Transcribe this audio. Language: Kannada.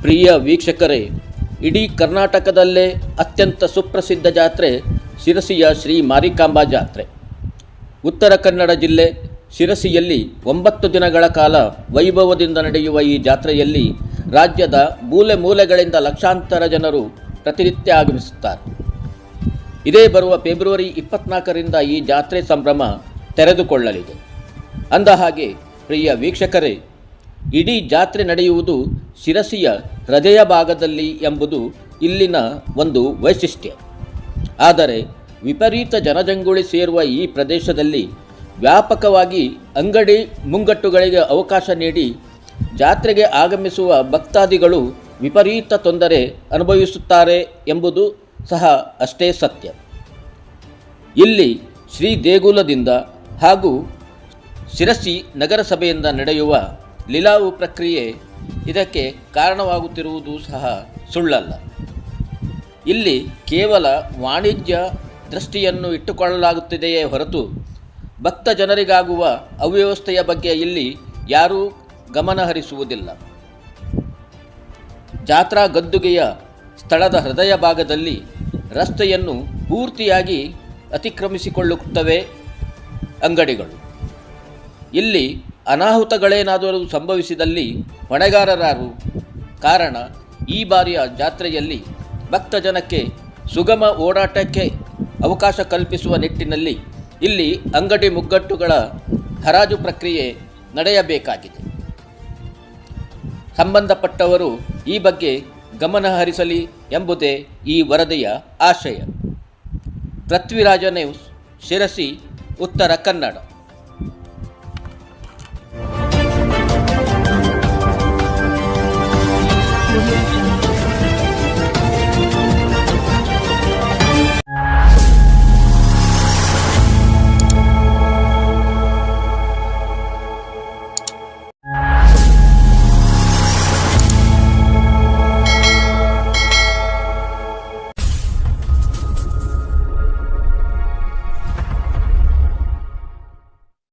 ಪ್ರಿಯ ವೀಕ್ಷಕರೇ, ಇಡೀ ಕರ್ನಾಟಕದಲ್ಲೇ ಅತ್ಯಂತ ಸುಪ್ರಸಿದ್ಧ ಜಾತ್ರೆ ಶಿರಸಿಯ ಶ್ರೀ ಮಾರಿಕಾಂಬಾ ಜಾತ್ರೆ. ಉತ್ತರ ಕನ್ನಡ ಜಿಲ್ಲೆ ಶಿರಸಿಯಲ್ಲಿ 9 ದಿನಗಳ ಕಾಲ ವೈಭವದಿಂದ ನಡೆಯುವ ಈ ಜಾತ್ರೆಯಲ್ಲಿ ರಾಜ್ಯದ ಮೂಲೆ ಮೂಲೆಗಳಿಂದ ಲಕ್ಷಾಂತರ ಜನರು ಪ್ರತಿನಿತ್ಯ ಆಗಮಿಸುತ್ತಾರೆ. ಇದೇ ಬರುವ ಫೆಬ್ರವರಿ 24ರಿಂದ ಈ ಜಾತ್ರೆ ಸಂಭ್ರಮ ತೆರೆದುಕೊಳ್ಳಲಿದೆ. ಅಂದಹಾಗೆ ಪ್ರಿಯ ವೀಕ್ಷಕರೇ, ಇಡೀ ಜಾತ್ರೆ ನಡೆಯುವುದು ಶಿರಸಿಯ ಹೃದಯ ಭಾಗದಲ್ಲಿ ಎಂಬುದು ಇಲ್ಲಿನ ಒಂದು ವೈಶಿಷ್ಟ್ಯ. ಆದರೆ ವಿಪರೀತ ಜನಜಂಗುಳಿ ಸೇರುವ ಈ ಪ್ರದೇಶದಲ್ಲಿ ವ್ಯಾಪಕವಾಗಿ ಅಂಗಡಿ ಮುಂಗಟ್ಟುಗಳಿಗೆ ಅವಕಾಶ ನೀಡಿ ಜಾತ್ರೆಗೆ ಆಗಮಿಸುವ ಭಕ್ತಾದಿಗಳು ವಿಪರೀತ ತೊಂದರೆ ಅನುಭವಿಸುತ್ತಾರೆ ಎಂಬುದು ಸಹ ಅಷ್ಟೇ ಸತ್ಯ. ಇಲ್ಲಿ ಶ್ರೀ ದೇಗುಲದಿಂದ ಹಾಗೂ ಶಿರಸಿ ನಗರಸಭೆಯಿಂದ ನಡೆಯುವ ಲಿಲಾವು ಪ್ರಕ್ರಿಯೆ ಇದಕ್ಕೆ ಕಾರಣವಾಗುತ್ತಿರುವುದು ಸಹ ಸುಳ್ಳಲ್ಲ. ಇಲ್ಲಿ ಕೇವಲ ವಾಣಿಜ್ಯ ದೃಷ್ಟಿಯನ್ನು ಇಟ್ಟುಕೊಳ್ಳಲಾಗುತ್ತಿದೆಯೇ ಹೊರತು ಭಕ್ತ ಜನರಿಗಾಗುವ ಅವ್ಯವಸ್ಥೆಯ ಬಗ್ಗೆ ಇಲ್ಲಿ ಯಾರೂ ಗಮನಹರಿಸುವುದಿಲ್ಲ. ಜಾತ್ರಾ ಗದ್ದುಗೆಯ ಸ್ಥಳದ ಹೃದಯ ಭಾಗದಲ್ಲಿ ರಸ್ತೆಯನ್ನು ಪೂರ್ತಿಯಾಗಿ ಅತಿಕ್ರಮಿಸಿಕೊಳ್ಳುತ್ತವೆ ಅಂಗಡಿಗಳು. ಇಲ್ಲಿ ಅನಾಹುತಗಳೇನಾದರೂ ಸಂಭವಿಸಿದಲ್ಲಿ ಹೊಣೆಗಾರರಾರು? ಕಾರಣ, ಈ ಬಾರಿಯ ಜಾತ್ರೆಯಲ್ಲಿ ಭಕ್ತ ಜನಕ್ಕೆ ಸುಗಮ ಓಡಾಟಕ್ಕೆ ಅವಕಾಶ ಕಲ್ಪಿಸುವ ನಿಟ್ಟಿನಲ್ಲಿ ಇಲ್ಲಿ ಅಂಗಡಿ ಮುಗ್ಗಟ್ಟುಗಳ ಹರಾಜು ಪ್ರಕ್ರಿಯೆ ನಡೆಯಬೇಕಾಗಿದೆ. ಸಂಬಂಧಪಟ್ಟವರು ಈ ಬಗ್ಗೆ ಗಮನ ಹರಿಸಲಿ ಎಂಬುದೇ ಈ ವರದಿಯ ಆಶಯ. ಪೃಥ್ವಿರಾಜ ನ್ಯೂಸ್, ಶಿರಸಿ, ಉತ್ತರ ಕನ್ನಡ.